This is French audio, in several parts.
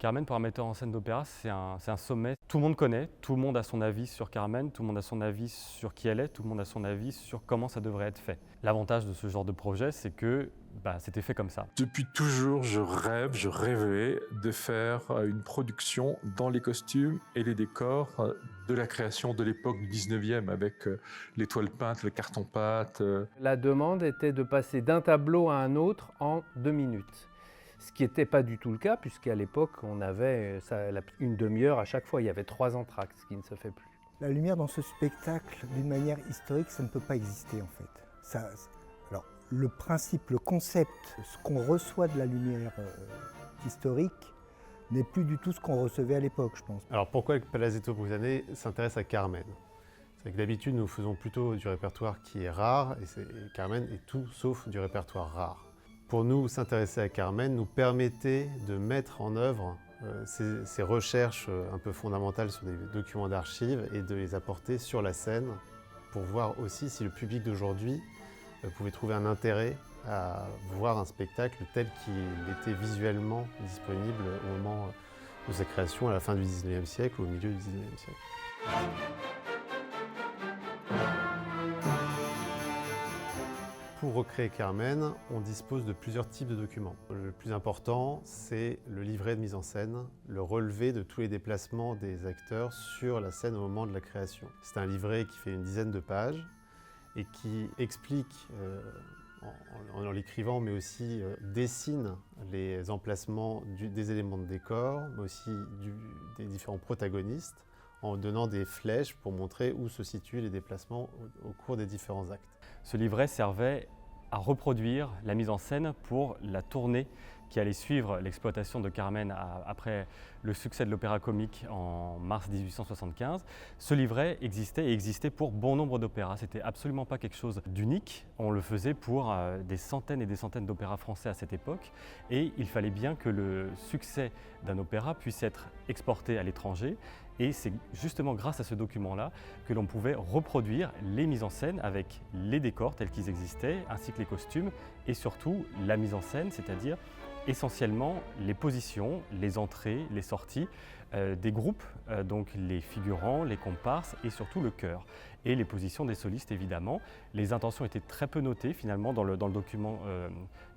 Carmen, pour un metteur en scène d'opéra, c'est un sommet. Tout le monde connaît, tout le monde a son avis sur Carmen, tout le monde a son avis sur qui elle est, tout le monde a son avis sur comment ça devrait être fait. L'avantage de ce genre de projet, c'est que c'était fait comme ça. Depuis toujours, je rêvais de faire une production dans les costumes et les décors de la création de l'époque du 19e avec les toiles peintes, le carton-pâte. La demande était de passer d'un tableau à un autre en 2 minutes. Ce qui n'était pas du tout le cas, puisqu'à l'époque, on avait une demi-heure à chaque fois. Il y avait 3 entr'actes, ce qui ne se fait plus. La lumière dans ce spectacle, d'une manière historique, ça ne peut pas exister en fait. Alors, le principe, le concept, ce qu'on reçoit de la lumière historique n'est plus du tout ce qu'on recevait à l'époque, je pense. Alors pourquoi le Palazzetto Bruzane s'intéresse à Carmen? C'est que d'habitude, nous faisons plutôt du répertoire qui est rare, et Carmen est tout sauf du répertoire rare. Pour nous, s'intéresser à Carmen nous permettait de mettre en œuvre ces recherches un peu fondamentales sur des documents d'archives et de les apporter sur la scène pour voir aussi si le public d'aujourd'hui pouvait trouver un intérêt à voir un spectacle tel qu'il était visuellement disponible au moment de sa création à la fin du XIXe siècle ou au milieu du XIXe siècle. Pour recréer Carmen, on dispose de plusieurs types de documents. Le plus important, c'est le livret de mise en scène, le relevé de tous les déplacements des acteurs sur la scène au moment de la création. C'est un livret qui fait une dizaine de pages et qui explique, en l'écrivant, mais aussi dessine les emplacements des éléments de décor, mais aussi des différents protagonistes, en donnant des flèches pour montrer où se situent les déplacements au cours des différents actes. Ce livret servait à reproduire la mise en scène pour la tournée qui allait suivre l'exploitation de Carmen après le succès de l'opéra comique en mars 1875. Ce livret existait et existait pour bon nombre d'opéras. C'était absolument pas quelque chose d'unique. On le faisait pour des centaines et des centaines d'opéras français à cette époque. Et il fallait bien que le succès d'un opéra puisse être exporté à l'étranger. Et c'est justement grâce à ce document-là que l'on pouvait reproduire les mises en scène avec les décors tels qu'ils existaient, ainsi que les costumes, et surtout la mise en scène, c'est-à-dire essentiellement les positions, les entrées, les sorties des groupes, donc les figurants, les comparses et surtout le chœur. Et les positions des solistes évidemment. Les intentions étaient très peu notées finalement dans le document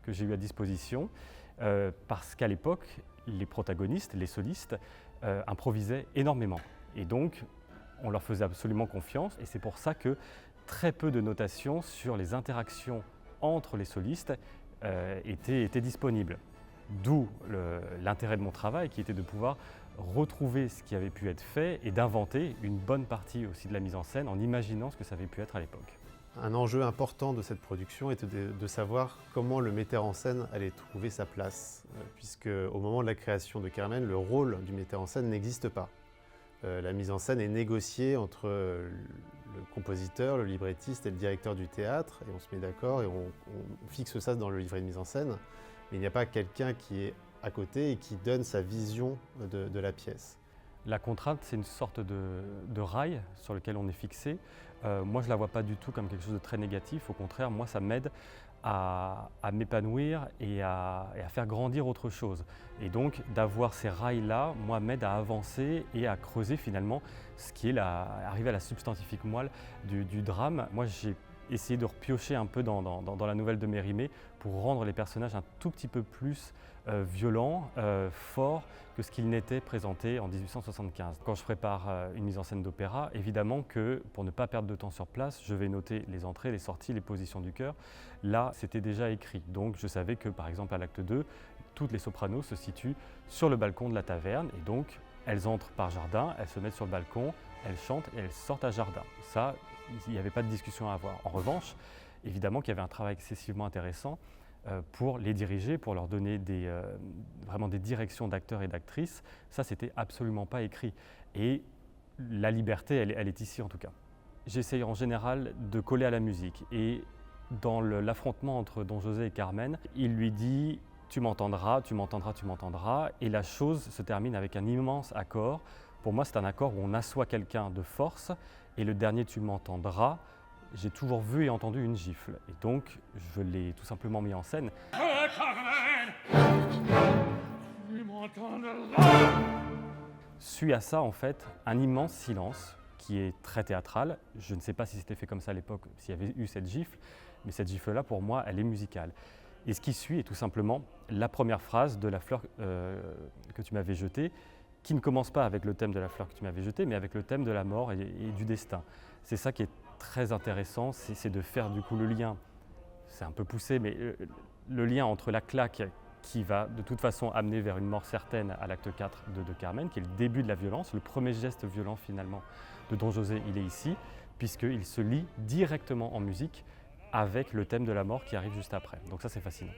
que j'ai eu à disposition, parce qu'à l'époque, les protagonistes, les solistes, improvisaient énormément. Et donc, on leur faisait absolument confiance. Et c'est pour ça que très peu de notations sur les interactions entre les solistes étaient disponibles. D'où l'intérêt de mon travail, qui était de pouvoir retrouver ce qui avait pu être fait et d'inventer une bonne partie aussi de la mise en scène en imaginant ce que ça avait pu être à l'époque. Un enjeu important de cette production était de savoir comment le metteur en scène allait trouver sa place, puisque au moment de la création de Carmen, le rôle du metteur en scène n'existe pas. La mise en scène est négociée entre le compositeur, le librettiste et le directeur du théâtre, et on se met d'accord et on fixe ça dans le livret de mise en scène, mais il n'y a pas quelqu'un qui est à côté et qui donne sa vision de la pièce. La contrainte, c'est une sorte de rail sur lequel on est fixé. Moi, je ne la vois pas du tout comme quelque chose de très négatif. Au contraire, moi, ça m'aide à m'épanouir et à faire grandir autre chose. Et donc, d'avoir ces rails-là, moi, m'aide à avancer et à creuser finalement ce qui est arriver à la substantifique moelle du drame. Moi, j'ai essayé de repiocher un peu dans la nouvelle de Mérimée pour rendre les personnages un tout petit peu plus violents, forts que ce qu'ils n'étaient présentés en 1875. Quand je prépare une mise en scène d'opéra, évidemment que pour ne pas perdre de temps sur place, je vais noter les entrées, les sorties, les positions du chœur. Là, c'était déjà écrit, donc je savais que par exemple à l'acte 2, toutes les sopranos se situent sur le balcon de la taverne et donc elles entrent par jardin, elles se mettent sur le balcon, elles chantent et elles sortent à jardin. Ça, il n'y avait pas de discussion à avoir. En revanche, évidemment qu'il y avait un travail excessivement intéressant pour les diriger, pour leur donner vraiment des directions d'acteurs et d'actrices. Ça, c'était absolument pas écrit. Et la liberté, elle est ici en tout cas. J'essaye en général de coller à la musique. Et dans l'affrontement entre Don José et Carmen, il lui dit « tu m'entendras, tu m'entendras, tu m'entendras ». Et la chose se termine avec un immense accord. Pour moi, c'est un accord où on assoit quelqu'un de force. Et le dernier « tu m'entendras », j'ai toujours vu et entendu une gifle. Et donc, je l'ai tout simplement mis en scène. Suit à ça en fait un immense silence qui est très théâtral. Je ne sais pas si c'était fait comme ça à l'époque, s'il y avait eu cette gifle, mais cette gifle-là pour moi elle est musicale. Et ce qui suit est tout simplement la première phrase de la fleur que tu m'avais jetée, qui ne commence pas avec le thème de la fleur que tu m'avais jetée, mais avec le thème de la mort et du destin. C'est ça qui est très intéressant, c'est de faire du coup le lien, c'est un peu poussé, mais le lien entre la claque qui va de toute façon amener vers une mort certaine à l'acte 4 de Carmen, qui est le début de la violence, le premier geste violent finalement de Don José, il est ici, puisqu'il se lie directement en musique avec le thème de la mort qui arrive juste après. Donc ça c'est fascinant.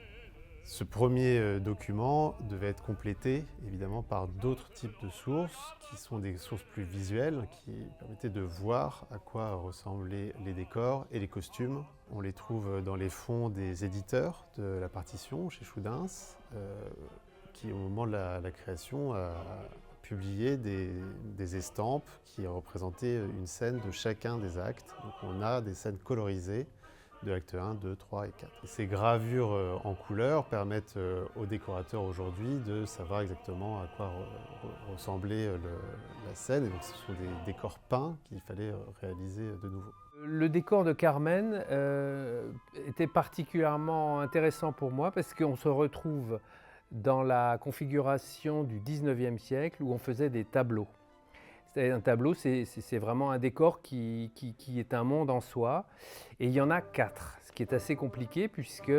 Ce premier document devait être complété évidemment par d'autres types de sources qui sont des sources plus visuelles qui permettaient de voir à quoi ressemblaient les décors et les costumes. On les trouve dans les fonds des éditeurs de la partition chez Choudens qui au moment de la création a publié des estampes qui représentaient une scène de chacun des actes. Donc on a des scènes colorisées de l'acte 1, 2, 3 et 4. Et ces gravures en couleur permettent aux décorateurs aujourd'hui de savoir exactement à quoi ressemblait la scène. Et donc ce sont des décors peints qu'il fallait réaliser de nouveau. Le décor de Carmen était particulièrement intéressant pour moi parce qu'on se retrouve dans la configuration du 19e siècle où on faisait des tableaux. Un tableau, c'est vraiment un décor qui est un monde en soi. Et il y en a 4, ce qui est assez compliqué puisque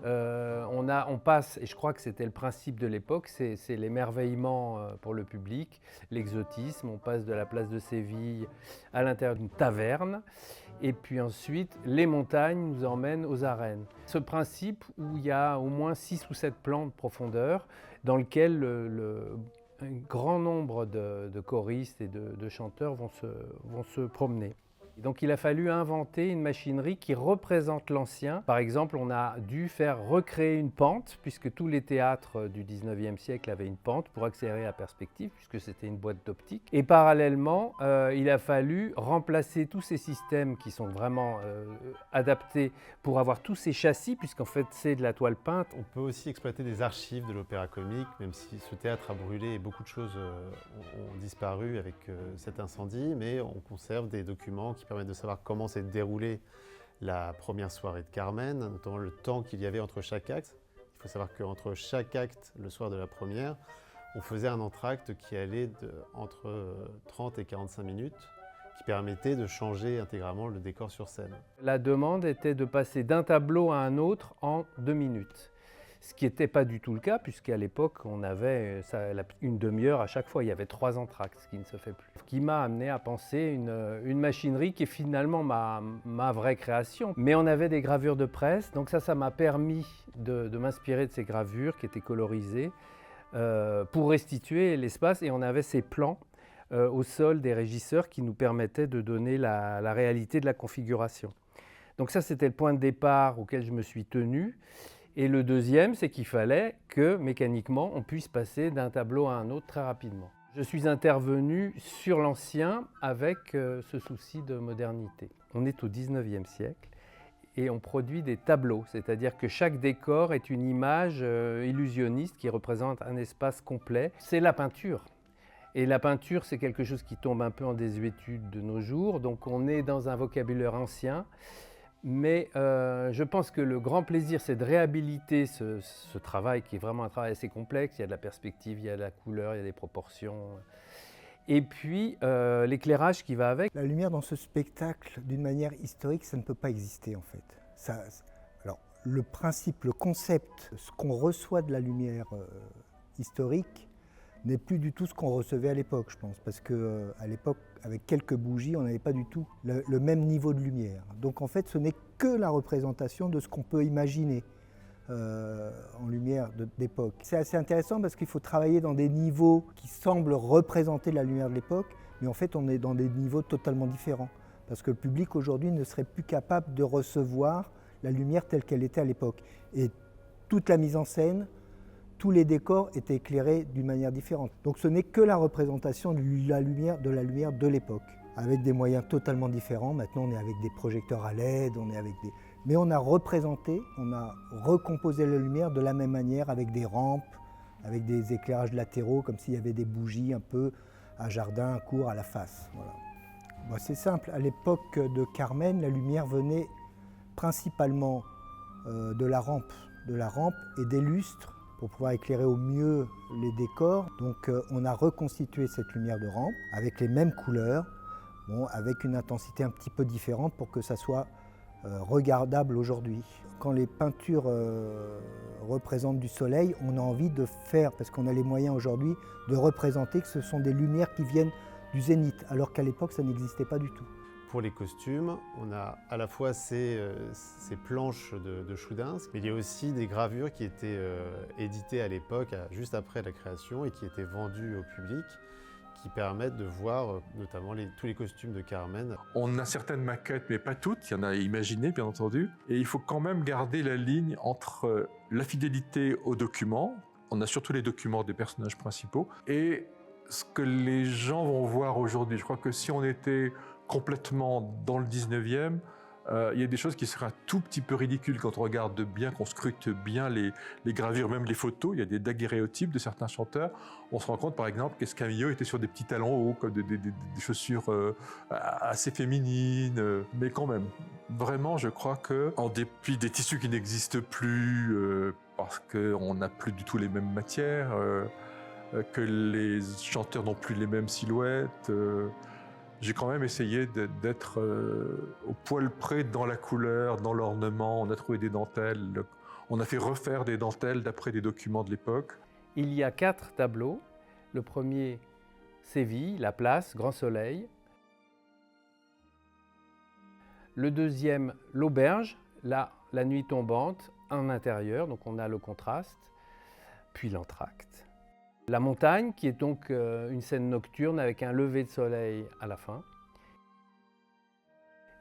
on passe, et je crois que c'était le principe de l'époque, c'est l'émerveillement pour le public, l'exotisme. On passe de la place de Séville à l'intérieur d'une taverne. Et puis ensuite, les montagnes nous emmènent aux arènes. Ce principe où il y a au moins 6 ou 7 plans de profondeur dans lequel un grand nombre de choristes et de chanteurs vont se promener. Donc il a fallu inventer une machinerie qui représente l'ancien. Par exemple, on a dû recréer une pente, puisque tous les théâtres du 19e siècle avaient une pente pour accélérer la perspective, puisque c'était une boîte d'optique. Et parallèlement, il a fallu remplacer tous ces systèmes qui sont vraiment adaptés pour avoir tous ces châssis, puisqu'en fait c'est de la toile peinte. On peut aussi exploiter des archives de l'opéra comique, même si ce théâtre a brûlé et beaucoup de choses ont disparu avec cet incendie, mais on conserve des documents qui permettent de savoir comment s'est déroulée la première soirée de Carmen, notamment le temps qu'il y avait entre chaque acte. Il faut savoir qu'entre chaque acte, le soir de la première, on faisait un entracte qui allait entre 30 et 45 minutes, qui permettait de changer intégralement le décor sur scène. La demande était de passer d'un tableau à un autre en 2 minutes. Ce qui n'était pas du tout le cas, puisqu'à l'époque, on avait une demi-heure à chaque fois. Il y avait 3 entractes, ce qui ne se fait plus. Ce qui m'a amené à penser une machinerie qui est finalement ma vraie création. Mais on avait des gravures de presse, donc ça m'a permis de m'inspirer de ces gravures qui étaient colorisées pour restituer l'espace. Et on avait ces plans au sol des régisseurs qui nous permettaient de donner la réalité de la configuration. Donc ça, c'était le point de départ auquel je me suis tenu. Et le deuxième, c'est qu'il fallait que, mécaniquement, on puisse passer d'un tableau à un autre très rapidement. Je suis intervenu sur l'ancien avec ce souci de modernité. On est au 19e siècle et on produit des tableaux, c'est-à-dire que chaque décor est une image illusionniste qui représente un espace complet. C'est la peinture. Et la peinture, c'est quelque chose qui tombe un peu en désuétude de nos jours, donc on est dans un vocabulaire ancien. Mais je pense que le grand plaisir, c'est de réhabiliter ce travail qui est vraiment un travail assez complexe. Il y a de la perspective, il y a de la couleur, il y a des proportions. Et puis l'éclairage qui va avec. La lumière dans ce spectacle, d'une manière historique, ça ne peut pas exister en fait. Alors, le principe, le concept, ce qu'on reçoit de la lumière historique n'est plus du tout ce qu'on recevait à l'époque, je pense. Parce qu'à l'époque, avec quelques bougies, on n'avait pas du tout le même niveau de lumière. Donc en fait, ce n'est que la représentation de ce qu'on peut imaginer en lumière d'époque. C'est assez intéressant parce qu'il faut travailler dans des niveaux qui semblent représenter la lumière de l'époque, mais en fait, on est dans des niveaux totalement différents. Parce que le public aujourd'hui ne serait plus capable de recevoir la lumière telle qu'elle était à l'époque. Et toute la mise en scène, tous les décors étaient éclairés d'une manière différente. Donc ce n'est que la représentation de la lumière de l'époque, avec des moyens totalement différents. Maintenant on est avec des projecteurs à LED, mais on a représenté, on a recomposé la lumière de la même manière, avec des rampes, avec des éclairages latéraux, comme s'il y avait des bougies un peu à jardin, à cour, à la face. Voilà. Bon, c'est simple, à l'époque de Carmen, la lumière venait principalement de la rampe et des lustres pour pouvoir éclairer au mieux les décors. Donc on a reconstitué cette lumière de rampe avec les mêmes couleurs, bon, avec une intensité un petit peu différente pour que ça soit regardable aujourd'hui. Quand les peintures représentent du soleil, on a envie de faire, parce qu'on a les moyens aujourd'hui, de représenter que ce sont des lumières qui viennent du zénith, alors qu'à l'époque ça n'existait pas du tout. Pour les costumes, on a à la fois ces planches de Schoudinsk, mais il y a aussi des gravures qui étaient éditées à l'époque, juste après la création, et qui étaient vendues au public, qui permettent de voir notamment tous les costumes de Carmen. On a certaines maquettes, mais pas toutes, il y en a imaginées bien entendu, et il faut quand même garder la ligne entre la fidélité aux documents, on a surtout les documents des personnages principaux, et ce que les gens vont voir aujourd'hui. Je crois que si on était complètement dans le 19e, il y a des choses qui seraient un tout petit peu ridicules quand on regarde bien, qu'on scrute bien les gravures, même les photos. Il y a des daguerréotypes de certains chanteurs. On se rend compte par exemple qu'Escamillo était sur des petits talons hauts, comme des chaussures assez féminines, mais quand même. Vraiment, je crois qu'en dépit des tissus qui n'existent plus, parce qu'on n'a plus du tout les mêmes matières, que les chanteurs n'ont plus les mêmes silhouettes, j'ai quand même essayé d'être au poil près dans la couleur, dans l'ornement. On a trouvé des dentelles, on a fait refaire des dentelles d'après des documents de l'époque. Il y a 4 tableaux. Le premier, Séville, la place, Grand Soleil. Le deuxième, l'auberge, la nuit tombante, en intérieur, donc on a le contraste. Puis l'entracte. La montagne, qui est donc une scène nocturne avec un lever de soleil à la fin.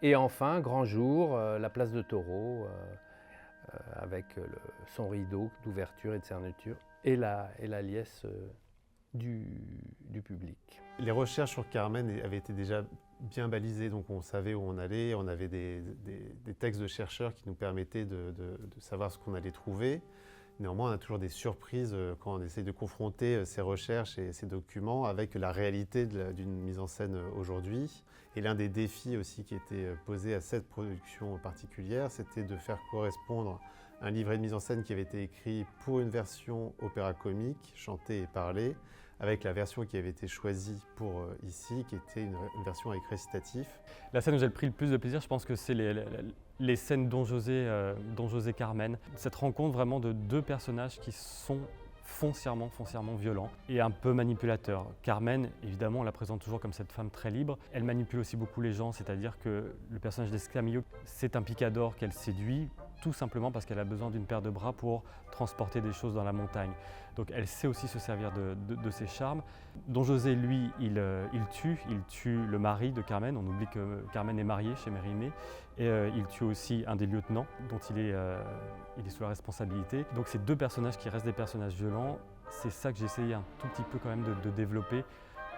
Et enfin, grand jour, la place de Taureau, avec son rideau d'ouverture et de fermeture, et la liesse du public. Les recherches sur Carmen avaient été déjà bien balisées, donc on savait où on allait, on avait des textes de chercheurs qui nous permettaient de savoir ce qu'on allait trouver. Néanmoins, on a toujours des surprises quand on essaye de confronter ces recherches et ces documents avec la réalité d'une mise en scène aujourd'hui. Et l'un des défis aussi qui était posé à cette production particulière, c'était de faire correspondre un livret de mise en scène qui avait été écrit pour une version opéra comique, chantée et parlée, avec la version qui avait été choisie pour ici, qui était une version avec récitatif. La scène où j'ai pris le plus de plaisir, je pense que c'est les scènes Don José Carmen. Cette rencontre vraiment de 2 personnages qui sont foncièrement violents et un peu manipulateurs. Carmen, évidemment, on la présente toujours comme cette femme très libre. Elle manipule aussi beaucoup les gens, c'est-à-dire que le personnage d'Escamillo, c'est un picador qu'elle séduit, tout simplement parce qu'elle a besoin d'une paire de bras pour transporter des choses dans la montagne. Donc elle sait aussi se servir de ses charmes. Don José, lui, il tue le mari de Carmen. On oublie que Carmen est mariée chez Mérimée. Et il tue aussi un des lieutenants dont il est sous la responsabilité. Donc ces 2 personnages qui restent des personnages violents, c'est ça que j'ai essayé un tout petit peu quand même de développer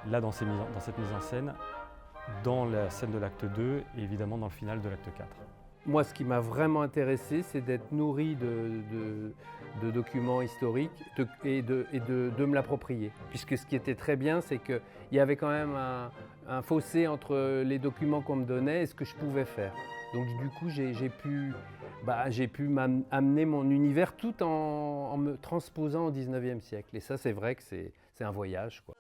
là dans cette mise en scène, dans la scène de l'acte 2 et évidemment dans le final de l'acte 4. Moi, ce qui m'a vraiment intéressé, c'est d'être nourri de documents historiques et de me l'approprier. Puisque ce qui était très bien, c'est qu'il y avait quand même un fossé entre les documents qu'on me donnait et ce que je pouvais faire. Donc du coup, j'ai pu amener mon univers tout en me transposant au 19e siècle. Et ça, c'est vrai que c'est un voyage, quoi.